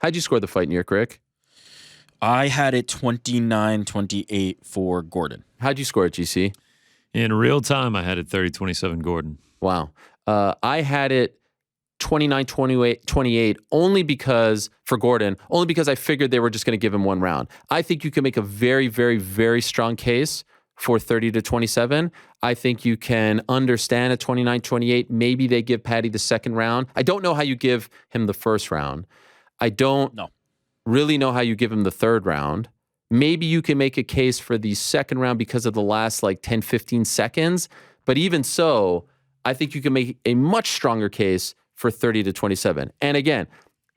How'd you score the fight in New York, Rick? I had it 29-28 for Gordon. How'd you score it, GC? In real time, I had it 30-27 Gordon. Wow. I had it 29-28 only because, for Gordon, only because I figured they were just going to give him one round. I think you can make a very, very, very strong case for 30-27. I think you can understand at 29-28, maybe they give Paddy the second round. I don't know how you give him the first round. I don't really know how you give him the third round. Maybe you can make a case for the second round because of the last like 10, 15 seconds. But even so, I think you can make a much stronger case for 30-27. And again,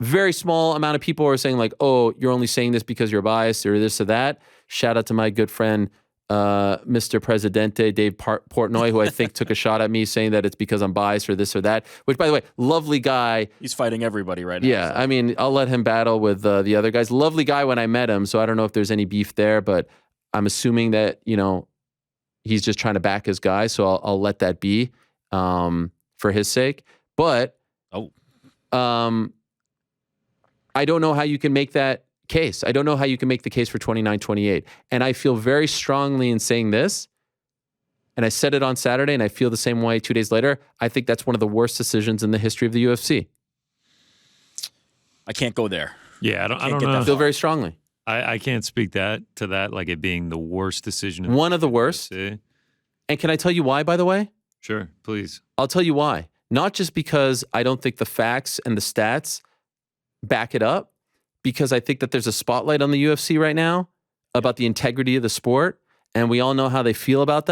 very small amount of people are saying like, oh, you're only saying this because you're biased or this or that. Shout out to my good friend, Mr. Presidente, Dave Portnoy, who I think took a shot at me saying that it's because I'm biased or this or that, which, by the way, lovely guy. He's fighting everybody right now. Yeah, so. I mean, I'll let him battle with the other guys. Lovely guy when I met him, so I don't know if there's any beef there, but I'm assuming that, he's just trying to back his guy, so I'll let that be for his sake. But I don't know how you can make that case. I don't know how you can make the case for 29-28. And I feel very strongly in saying this, and I said it on Saturday, and I feel the same way 2 days later. I think that's one of the worst decisions in the history of the UFC. I can't go there. Yeah, I don't know. I feel very strongly. I can't speak to that, like it being the worst decision. One of the worst. UFC. And can I tell you why, by the way? Sure, please. I'll tell you why. Not just because I don't think the facts and the stats back it up, because I think that there's a spotlight on the UFC right now about the integrity of the sport, and we all know how they feel about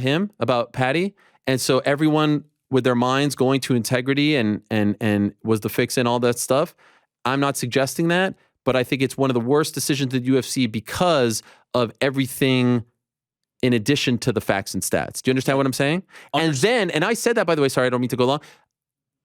him, about Paddy. And so everyone with their minds going to integrity and was the fix and all that stuff. I'm not suggesting that, but I think it's one of the worst decisions in the UFC because of everything in addition to the facts and stats. Do you understand what I'm saying? And I said that, by the way, sorry, I don't mean to go long.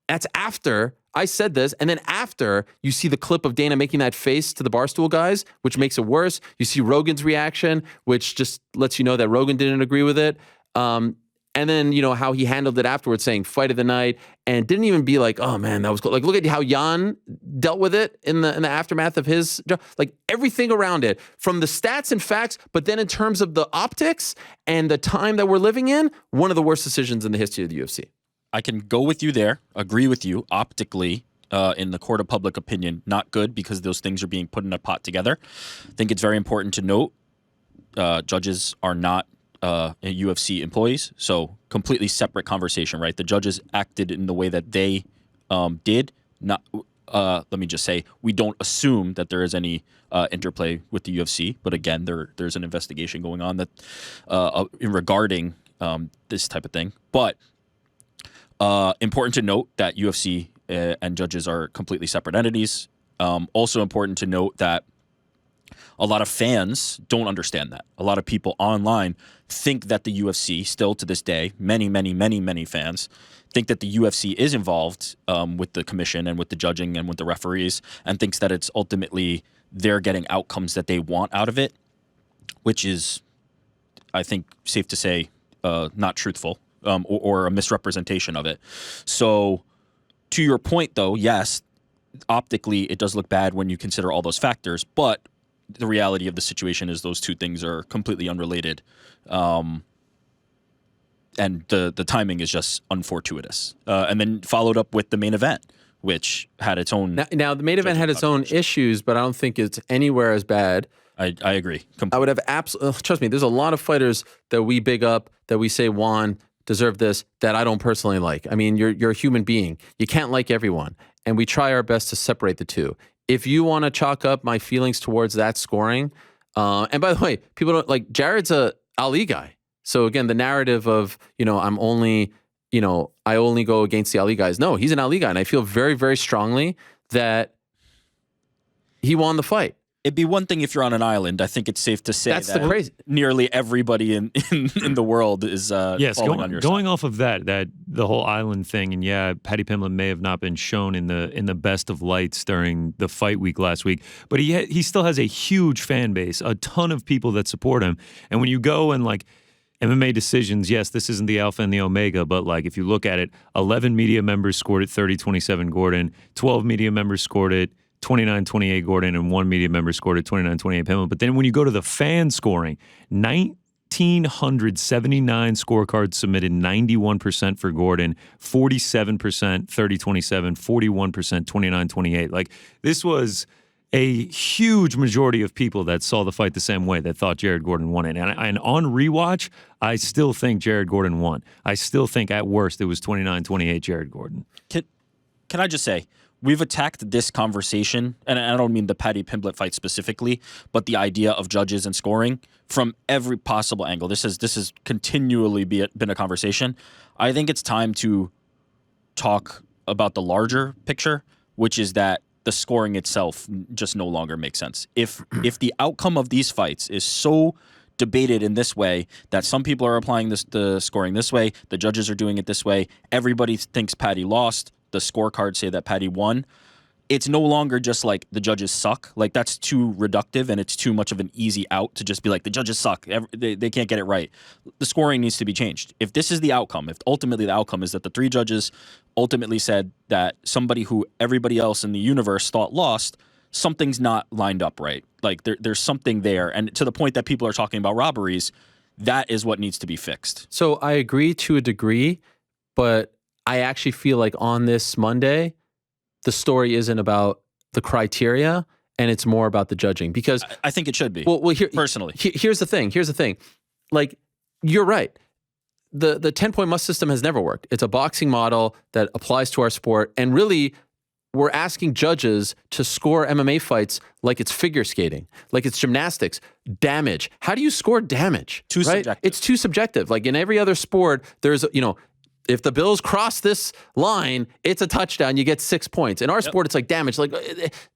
That's after I said this, and then after you see the clip of Dana making that face to the Barstool guys, which makes it worse. You see Rogan's reaction, which just lets you know that Rogan didn't agree with it. And then, how he handled it afterwards, saying fight of the night, and didn't even be like, oh man, that was cool. Like, look at how Jan dealt with it in the aftermath of his job. Like everything around it, from the stats and facts, but then in terms of the optics and the time that we're living in, one of the worst decisions in the history of the UFC. I can go with you there, agree with you. Optically, in the court of public opinion, not good because those things are being put in a pot together. I think it's very important to note judges are not UFC employees, so completely separate conversation, right? The judges acted in the way that they did. Not. Let me just say, we don't assume that there is any interplay with the UFC, but again, there's an investigation going on that regarding this type of thing. But important to note that UFC and judges are completely separate entities. Also important to note that a lot of fans don't understand that. A lot of people online think that the UFC, still to this day, many, many, many, many fans think that the UFC is involved with the commission and with the judging and with the referees, and thinks that it's ultimately they're getting outcomes that they want out of it, which is, I think, safe to say, not truthful. Or a misrepresentation of it. So, to your point, though, yes, optically it does look bad when you consider all those factors, but the reality of the situation is those two things are completely unrelated, and the timing is just unfortuitous. And then followed up with the main event, which had its own... Now the main event had its own issues, but I don't think it's anywhere as bad. I agree. Completely. I would have absolutely... Trust me, there's a lot of fighters that we big up, that we say won, deserve this, that I don't personally like. I mean, you're a human being. You can't like everyone. And we try our best to separate the two. If you want to chalk up my feelings towards that scoring, and by the way, people don't like, Jared's a Ali guy. So again, the narrative of, I'm only, I only go against the Ali guys. No, he's an Ali guy. And I feel very, very strongly that he won the fight. It'd be one thing if you're on an island. I think it's safe to say that's that the crazy. Nearly everybody in the world is yes, falling on your going side. off of that the whole island thing, and yeah, Paddy Pimblett may have not been shown in the best of lights during the fight week last week, but he still has a huge fan base, a ton of people that support him. And when you go and like MMA decisions, yes, this isn't the alpha and the omega, but like if you look at it, 11 media members scored it 30-27 Gordon, 12 media members scored it 29-28 Gordon, and one media member scored at 29-28 Pimblett. But then when you go to the fan scoring, 1,979 scorecards submitted, 91% for Gordon, 47% 30-27, 41% 29-28. Like, this was a huge majority of people that saw the fight the same way, that thought Jared Gordon won it. And on rewatch, I still think Jared Gordon won. I still think at worst it was 29-28 Jared Gordon. Can I just say, we've attacked this conversation, and I don't mean the Paddy Pimblett fight specifically, but the idea of judges and scoring from every possible angle. This has continually been a conversation. I think it's time to talk about the larger picture, which is that the scoring itself just no longer makes sense. If the outcome of these fights is so debated in this way that some people are applying the scoring this way, the judges are doing it this way, everybody thinks Paddy lost, the scorecards say that Paddy won, it's no longer just like the judges suck. Like, that's too reductive, and it's too much of an easy out to just be like, the judges suck, they can't get it right. The scoring needs to be changed. If this is the outcome, if ultimately the outcome is that the three judges ultimately said that somebody who everybody else in the universe thought lost, something's not lined up right. Like, there's something there. And to the point that people are talking about robberies, that is what needs to be fixed. So I agree to a degree, but I actually feel like on this Monday, the story isn't about the criteria, and it's more about the judging. Because I think it should be. Well, personally, here's the thing. Like, you're right. The 10-point must system has never worked. It's a boxing model that applies to our sport, and really, we're asking judges to score MMA fights like it's figure skating, like it's gymnastics. Damage. How do you score damage? Too subjective. It's too subjective. Like in every other sport, there's if the Bills cross this line, it's a touchdown. You get 6 points. In our sport, it's like damage. Like,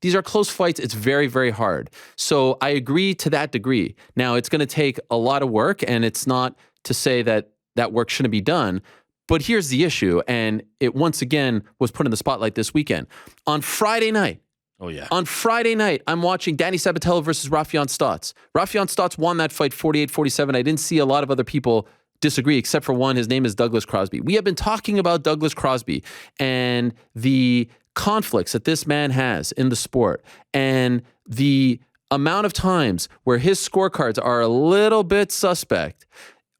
these are close fights. It's very, very hard. So I agree to that degree. Now, it's going to take a lot of work, and it's not to say that that work shouldn't be done. But here's the issue, and it once again was put in the spotlight this weekend. On Friday night, I'm watching Danny Sabatello versus Rafion Stotts. Rafion Stotts won that fight 48-47. I didn't see a lot of other people disagree, except for one. His name is Douglas Crosby. We have been talking about Douglas Crosby and the conflicts that this man has in the sport, and the amount of times where his scorecards are a little bit suspect.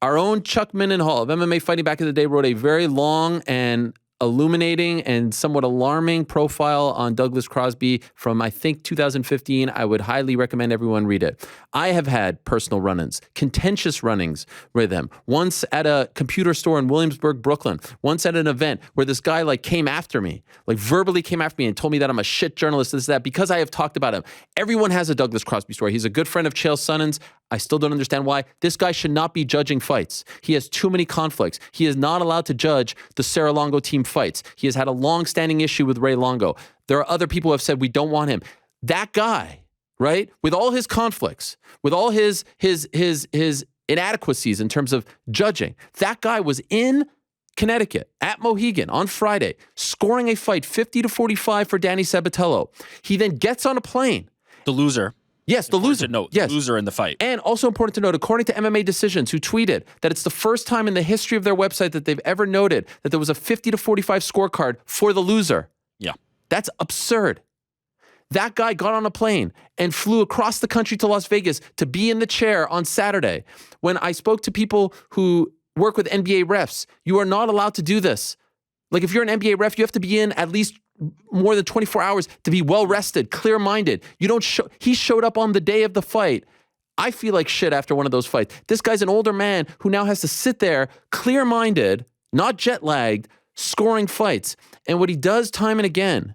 Our own Chuck Mindenhall of MMA Fighting back in the day wrote a very long and illuminating and somewhat alarming profile on Douglas Crosby from, I think, 2015. I would highly recommend everyone read it. I have had personal run-ins, contentious run-ins with him. Once at a computer store in Williamsburg, Brooklyn. Once at an event where this guy came after me, verbally came after me and told me that I'm a shit journalist, this, that, because I have talked about him. Everyone has a Douglas Crosby story. He's a good friend of Chael Sonnen's. I still don't understand why. This guy should not be judging fights. He has too many conflicts. He is not allowed to judge the Sarah Longo team fights. He has had a long-standing issue with Ray Longo. There are other people who have said we don't want him. That guy, right, with all his conflicts, with all his inadequacies in terms of judging, that guy was in Connecticut at Mohegan on Friday, scoring a fight 50-45 for Danny Sabatello. He then gets on a plane. The loser. Yes, the loser. Yes. The loser in the fight. And also important to note, according to MMA Decisions, who tweeted that it's the first time in the history of their website that they've ever noted that there was a 50-45 scorecard for the loser. Yeah. That's absurd. That guy got on a plane and flew across the country to Las Vegas to be in the chair on Saturday. When I spoke to people who work with NBA refs, you are not allowed to do this. Like, if you're an NBA ref, you have to be in at least more than 24 hours to be well-rested, clear-minded. He showed up on the day of the fight. I feel like shit after one of those fights. This guy's an older man who now has to sit there, clear-minded, not jet-lagged, scoring fights. And what he does time and again,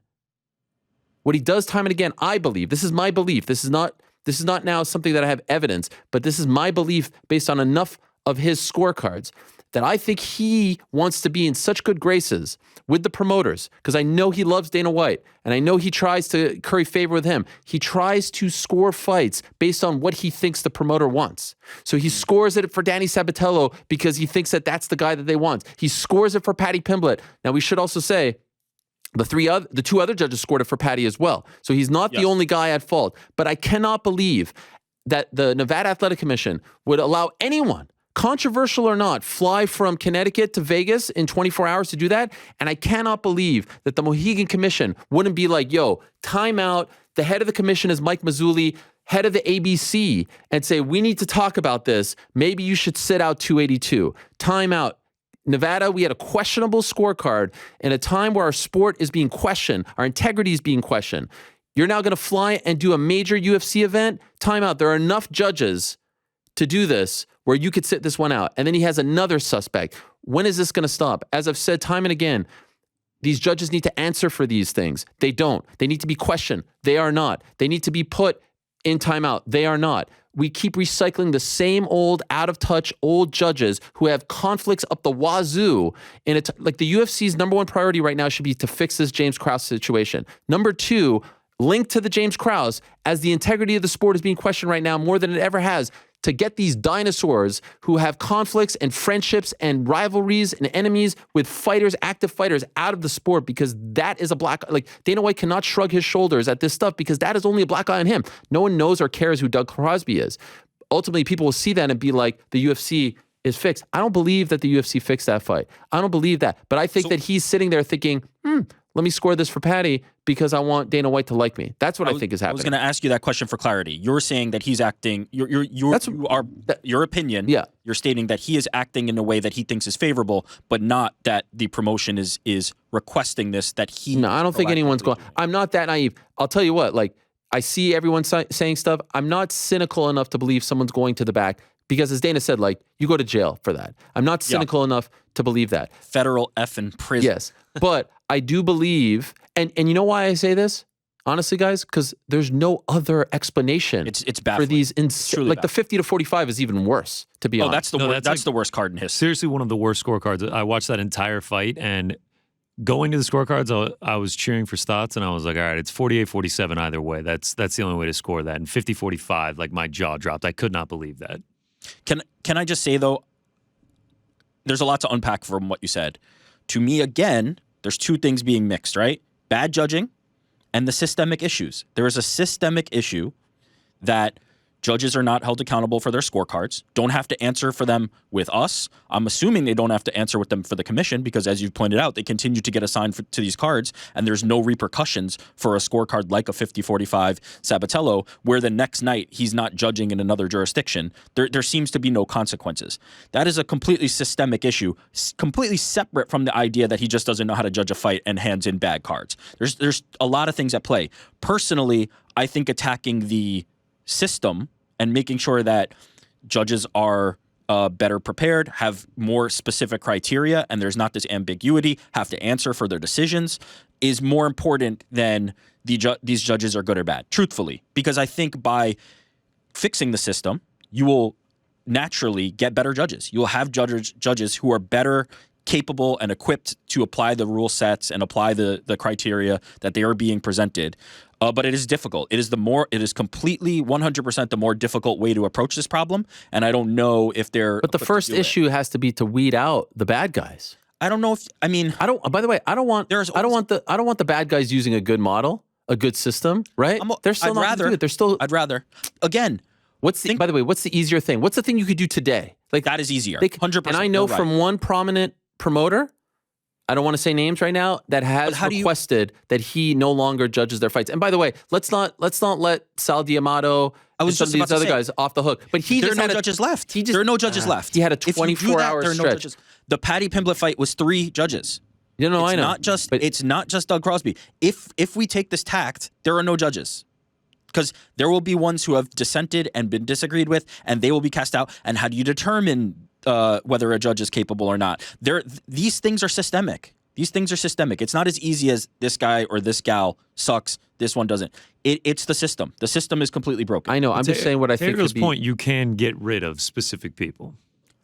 I believe, this is my belief, this is not now something that I have evidence, but this is my belief based on enough of his scorecards, that I think he wants to be in such good graces with the promoters, because I know he loves Dana White, and I know he tries to curry favor with him. He tries to score fights based on what he thinks the promoter wants. So he scores it for Danny Sabatello because he thinks that that's the guy that they want. He scores it for Paddy Pimblett. Now, we should also say, the two other judges scored it for Paddy as well. So he's not the only guy at fault. But I cannot believe that the Nevada Athletic Commission would allow anyone controversial or not, fly from Connecticut to Vegas in 24 hours to do that. And I cannot believe that the Mohegan Commission wouldn't be like, yo, timeout. The head of the commission is Mike Mazzulli, head of the ABC, and say, we need to talk about this. Maybe you should sit out 282. Timeout. Nevada, we had a questionable scorecard in a time where our sport is being questioned, our integrity is being questioned. You're now going to fly and do a major UFC event? Timeout. There are enough judges to do this where you could sit this one out. And then he has another suspect. When is this going to stop? As I've said time and again, these judges need to answer for these things. They don't. They need to be questioned. They are not. They need to be put in timeout. They are not. We keep recycling the same old, out-of-touch old judges who have conflicts up the wazoo. And like the UFC's number one priority right now should be to fix this James Krause situation. Number two, linked to the James Krause, as the integrity of the sport is being questioned right now more than it ever has, to get these dinosaurs who have conflicts and friendships and rivalries and enemies with fighters, active fighters, out of the sport, because that is a black, like Dana White cannot shrug his shoulders at this stuff because that is only a black eye on him. No one knows or cares who Doug Crosby is. Ultimately, people will see that and be like, the UFC is fixed. I don't believe that the UFC fixed that fight. I don't believe that. But I think that he's sitting there thinking, let me score this for Paddy because I want Dana White to like me. That's what I think is happening. I was going to ask you that question for clarity. You're saying that he's acting. Your opinion. Yeah. You're stating that he is acting in a way that he thinks is favorable, but not that the promotion is requesting this. That he. No, I don't think anyone's going. I'm not that naive. I'll tell you what. Like I see everyone saying stuff. I'm not cynical enough to believe someone's going to the back. Because as Dana said, like, you go to jail for that. I'm not cynical enough to believe that. Federal effing prison. Yes. But I do believe, and you know why I say this? Honestly, guys, because there's no other explanation. It's baffling. For these, like the 50 to 45 is even worse, to be honest. That's the worst card in history. Seriously, one of the worst scorecards. I watched that entire fight, and going to the scorecards, I was cheering for Stotts, and I was like, all right, it's 48-47 either way. That's the only way to score that. And 50-45, like my jaw dropped. I could not believe that. Can I just say, though, there's a lot to unpack from what you said. To me, again, there's two things being mixed, right? Bad judging and the systemic issues. There is a systemic issue that judges are not held accountable for their scorecards, don't have to answer for them with us. I'm assuming they don't have to answer with them for the commission because, as you've pointed out, they continue to get assigned to these cards, and there's no repercussions for a scorecard like a 50-45 Sabatello, where the next night he's not judging in another jurisdiction. There seems to be no consequences. That is a completely systemic issue, completely separate from the idea that he just doesn't know how to judge a fight and hands in bad cards. There's a lot of things at play. Personally, I think attacking the system and making sure that judges are better prepared, have more specific criteria, and there's not this ambiguity, have to answer for their decisions, is more important than these judges are good or bad, truthfully. Because I think by fixing the system, you will naturally get better judges. You will have judges who are better capable and equipped to apply the rule sets and apply the criteria that they are being presented. But it is difficult. It is completely 100% the more difficult way to approach this problem. And I don't know if they're. But the first issue has to be to weed out the bad guys. I don't know if I don't. By the way, I don't want the bad guys using a good model, a good system, right? They're still not gonna do it. They're still. I'd rather. Again, by the way, what's the easier thing? What's the thing you could do today? Like that is easier. 100%. And I know from one prominent promoter, I don't want to say names right now, that has requested that he no longer judges their fights. And by the way, let's not let Sal D'Amato and some of these other guys off the hook. But there are no judges left. There are no judges left. He had a 24-hour stretch. The Paddy Pimblett fight was 3 judges. I know. It's not just Doug Crosby. If we take this tact, there are no judges. Because there will be ones who have dissented and been disagreed with, and they will be cast out. And how do you determine whether a judge is capable or not? These things are systemic. It's not as easy as this guy or this gal sucks, this one doesn't. It's the system. The system is completely broken. I know. I'm just saying what I think. To Ariel's point, you can get rid of specific people.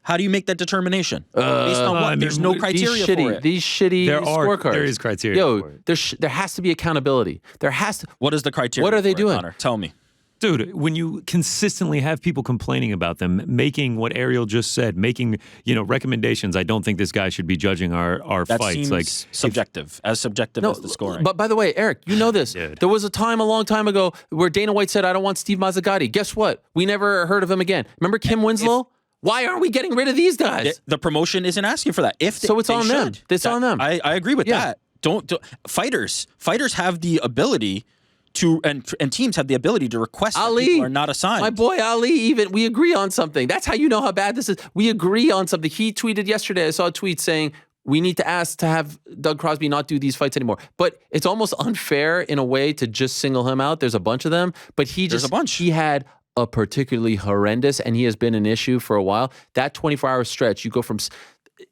How do you make that determination? Based on what? There's no criteria for it. These shitty scorecards. There is criteria for it. There has to be accountability. There has to. What is the criteria? What are they doing? Connor? Tell me. Dude, when you consistently have people complaining about them, making what Ariel just said, making recommendations, I don't think this guy should be judging our that fights. Seems subjective, as subjective as the scoring. But by the way, Eric, you know this. Dude. There was a time a long time ago where Dana White said, "I don't want Steve Mazzagatti." Guess what? We never heard of him again. Remember Kim Winslow? Why aren't we getting rid of these guys? The promotion isn't asking for that. So it's on them. It's on them. I agree with that. Don't fighters have the ability to and teams have the ability to request that people are not assigned. My boy Ali, we agree on something. That's how you know how bad this is. We agree on something. He tweeted yesterday. I saw a tweet saying we need to ask to have Doug Crosby not do these fights anymore. But it's almost unfair in a way to just single him out. There's a bunch of them, but he had a particularly horrendous, and he has been an issue for a while. That 24-hour stretch, you go from,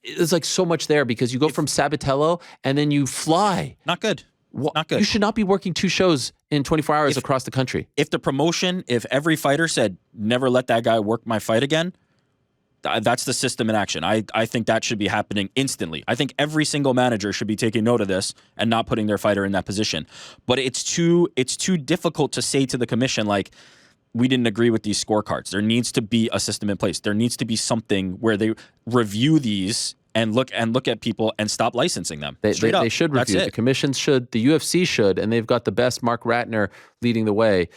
there's like so much there because you go from Sabatello and then you fly. Not good. Not good. You should not be working 2 shows in 24 hours across the country. If the promotion, if every fighter said, never let that guy work my fight again, that's the system in action. I think that should be happening instantly. I think every single manager should be taking note of this and not putting their fighter in that position. But it's too difficult to say to the commission, like, we didn't agree with these scorecards. There needs to be a system in place. There needs to be something where they review these and look at people and stop licensing them. They should review. The commissions should. The UFC should, and they've got the best Mark Ratner leading the way.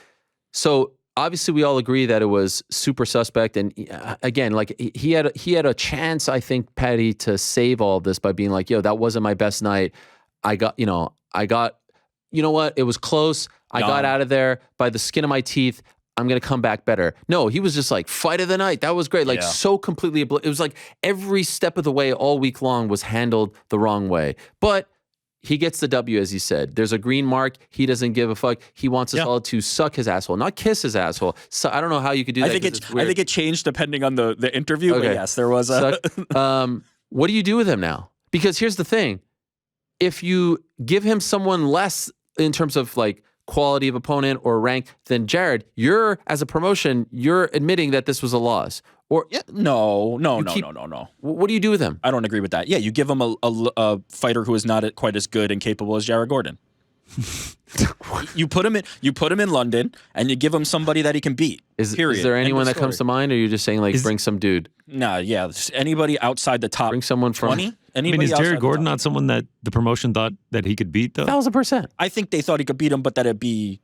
So obviously, we all agree that it was super suspect. And again, like he had a chance, I think, Paddy, to save all of this by being like, "Yo, that wasn't my best night. I got, you know what? It was close. I got out of there by the skin of my teeth. I'm going to come back better." No, he was just like, fight of the night. That was great. Like so completely, it was like every step of the way all week long was handled the wrong way. But he gets the W, as he said. There's a green mark. He doesn't give a fuck. He wants us all to suck his asshole, not kiss his asshole. So I don't know how you could do that. I think it changed depending on the interview. Okay. But yes, there was a... what do you do with him now? Because here's the thing. If you give him someone less in terms of like quality of opponent or rank than Jared, as a promotion, you're admitting that this was a loss. Or no. What do you do with him? I don't agree with that. Yeah, you give him a fighter who is not quite as good and capable as Jared Gordon. You put him in London, and you give him somebody that he can beat. Period. Is there anyone that comes to mind, or are you just saying like bring some dude? Nah, yeah, anybody outside the top. Bring someone from 20. Is Jared Gordon not someone that the promotion thought that he could beat though? 1,000%. I think they thought he could beat him, but that it'd be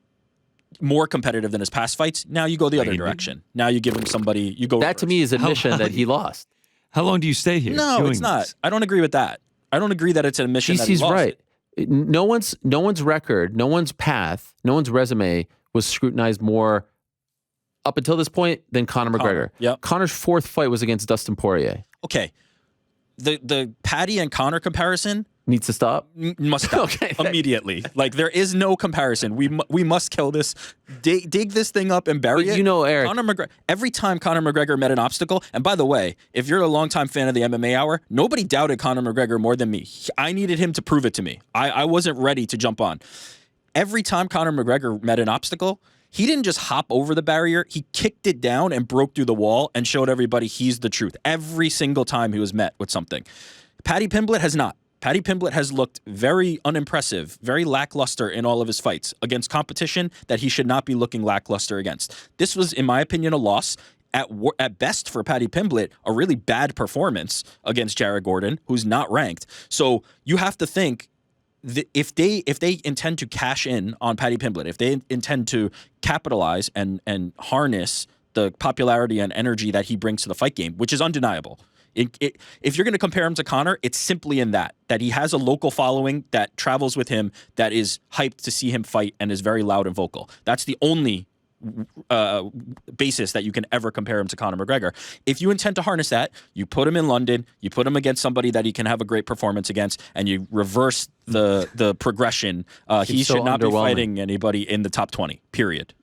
more competitive than his past fights. Now you go the other direction. Now you give him somebody. You go. That to me is admission that he lost. How long do you stay here? No, it's not. I don't agree with that. I don't agree that it's an admission that he lost. Right. No one's record, no one's path, no one's resume was scrutinized more up until this point than Conor McGregor. Yep. Conor's 4th fight was against Dustin Poirier. Okay. The Paddy and Conor comparison needs to stop. Must stop immediately. Like there is no comparison. We must kill this. Dig this thing up and bury it. You know, Eric. Every time Conor McGregor met an obstacle, and by the way, if you're a longtime fan of the MMA Hour, nobody doubted Conor McGregor more than me. I needed him to prove it to me. I wasn't ready to jump on. Every time Conor McGregor met an obstacle, he didn't just hop over the barrier. He kicked it down and broke through the wall and showed everybody he's the truth. Every single time he was met with something. Paddy Pimblett has not. Paddy Pimblett has looked very unimpressive, very lackluster in all of his fights against competition that he should not be looking lackluster against. This was, in my opinion, a loss. At best for Paddy Pimblett, a really bad performance against Jared Gordon, who's not ranked. So you have to think, if they intend to cash in on Paddy Pimblett, if they intend to capitalize and harness the popularity and energy that he brings to the fight game, which is undeniable. If you're going to compare him to Conor, it's simply in that he has a local following that travels with him, that is hyped to see him fight and is very loud and vocal. That's the only basis that you can ever compare him to Conor McGregor. If you intend to harness that, you put him in London, you put him against somebody that he can have a great performance against, and you reverse the progression. He should not be fighting anybody in the top 20, period.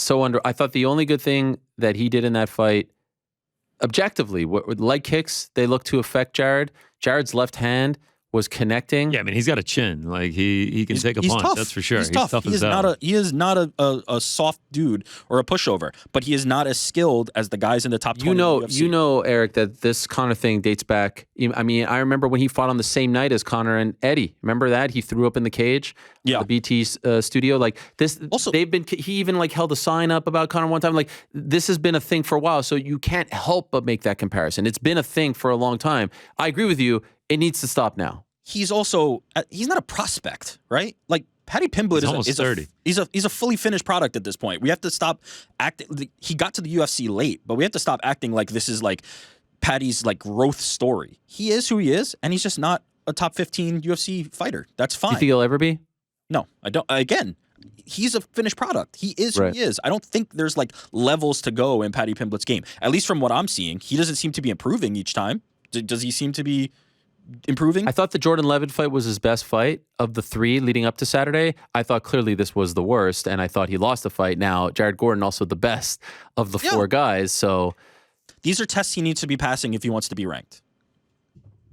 I thought the only good thing that he did in that fight, objectively, leg kicks, they look to affect Jared. Jared's left hand was connecting. Yeah, I mean, he's got a chin. Like he can take a punch. Tough. That's for sure. He's tough. He is not a soft dude or a pushover, but he is not as skilled as the guys in the top 20. You know, Eric, that this Conor thing dates back. I mean, I remember when he fought on the same night as Conor and Eddie. Remember that? He threw up in the cage. Yeah. The BT studio. Like this. Also, he even like held a sign up about Conor one time. Like this has been a thing for a while. So you can't help but make that comparison. It's been a thing for a long time. I agree with you. It needs to stop now. He's also, he's not a prospect, right? Like Paddy Pimblett almost 30. He's a fully finished product at this point. We have to stop acting. He got to the UFC late, but we have to stop acting like this is like Paddy's like growth story. He is who he is, and he's just not a top 15 UFC fighter. That's fine. You think he'll ever be? No, I don't. Again, he's a finished product. He is who he is. I don't think there's like levels to go in Paddy Pimblett's game. At least from what I'm seeing, he doesn't seem to be improving each time. Does he seem to be improving? I thought the Jordan Levitt fight was his best fight of the 3 leading up to Saturday. I thought clearly this was the worst, and I thought he lost the fight. Now, Jared Gordon also the best of the 4 guys, so... These are tests he needs to be passing if he wants to be ranked.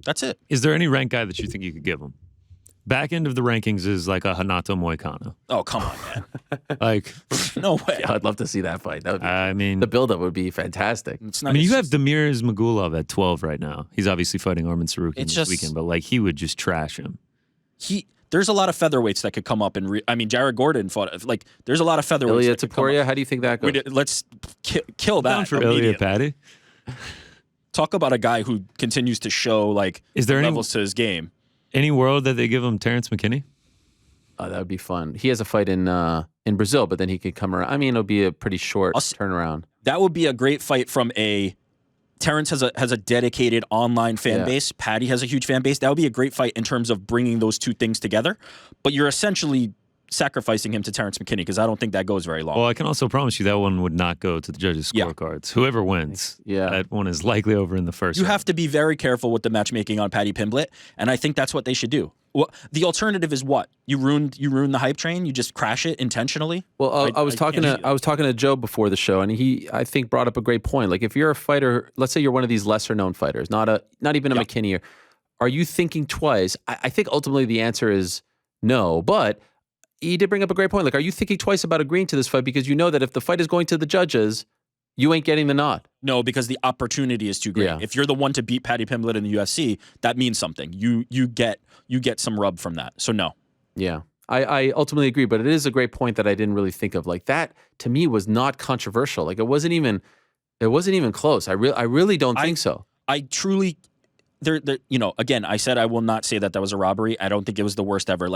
That's it. Is there any ranked guy that you think you could give him? Back end of the rankings is like a Hanato Moicano. Oh, come on, man. Like, no way. Yeah, I'd love to see that fight. That would be, I mean, the build-up would be fantastic. You have Demir Ismagulov at 12 right now. He's obviously fighting Arman Sarukian this weekend, but like he would just trash him. There's a lot of featherweights that could come up and Jared Gordon fought. Like, there's a lot of featherweights. Ilya Topuria, how do you think that goes? Let's kill that. Down for Ilya, Paddy. Talk about a guy who continues to show like levels to his game. Any world that they give him Terrence McKinney? Oh, that would be fun. He has a fight in Brazil, but then he could come around. I mean, it'll be a pretty short turnaround. That would be a great fight from a... Terrence has a dedicated online fan base. Paddy has a huge fan base. That would be a great fight in terms of bringing those two things together. But you're essentially sacrificing him to Terrence McKinney because I don't think that goes very long. Well, I can also promise you that one would not go to the judges' scorecards. Whoever wins, that one is likely over in the first round. Have to be very careful with the matchmaking on Paddy Pimblett, and I think that's what they should do. Well, the alternative is what? You ruin the hype train? You just crash it intentionally? Well, I was talking to Joe before the show, and he, I think, brought up a great point. Like, if you're a fighter, let's say you're one of these lesser known fighters, not even a McKinney, are you thinking twice? I think ultimately the answer is no, but he did bring up a great point. Like, are you thinking twice about agreeing to this fight because you know that if the fight is going to the judges, you ain't getting the nod? No, because the opportunity is too great. Yeah. If you're the one to beat Paddy Pimblett in the UFC, that means something. You get some rub from that. So no. Yeah. I ultimately agree, but it is a great point that I didn't really think of. Like, that to me was not controversial. Like, it wasn't even close. I really don't think so. I truly again, I said I will not say that was a robbery. I don't think it was the worst ever.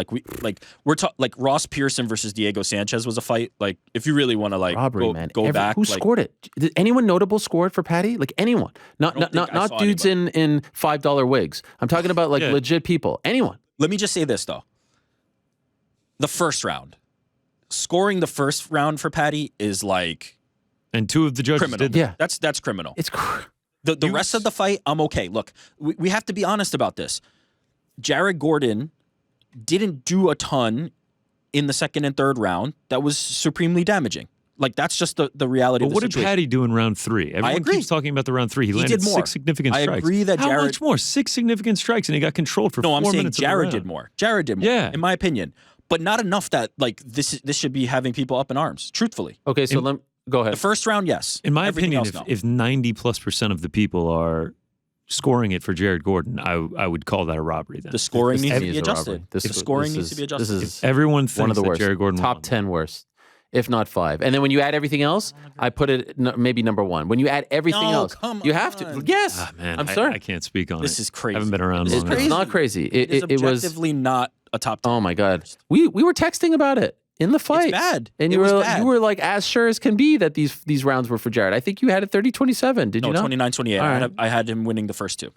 We're talking Ross Pearson versus Diego Sanchez was a fight. Like, if you really want to robbery, go back, who scored it? Did anyone notable score it for Paddy? Like, anyone? Not dudes in $5 wigs. I'm talking about legit people. Anyone? Let me just say this though. The first round, scoring the first round for Paddy is like, and 2 of the judges criminal. did that. Yeah, that's criminal. It's. The rest of the fight, I'm okay. Look, we have to be honest about this. Jared Gordon didn't do a ton in the second and third round that was supremely damaging. Like, that's just the reality of the situation. But what did Paddy do in round 3? Everyone keeps talking about the round 3. He landed did more. 6 significant strikes. I agree that How much more? 6 significant strikes, and he got controlled for 4 minutes. No, I'm saying Jared did more. Jared did more, in my opinion. But not enough that, like, this should be having people up in arms, truthfully. Okay, so go ahead. The first round, yes. In my opinion, if 90+% of the people are scoring it for Jared Gordon, I would call that a robbery then. The scoring needs to be adjusted. The scoring needs to be adjusted. This is everyone thinks one of the that worst. Jared Gordon top 10 worst, if not 5. And then when you add everything else, I put it maybe number 1. When you add everything else, you have to. Yes. Oh, man, I'm sorry. I can't speak on it. This is crazy. I haven't been around long enough. It's not crazy. It was objectively not a top 10. Oh my God. We were texting about it in the fight. It's bad. And you were like as sure as can be that these rounds were for Jared. I think you had it 30-27. Did you not? 29-28. I had him winning the first 2.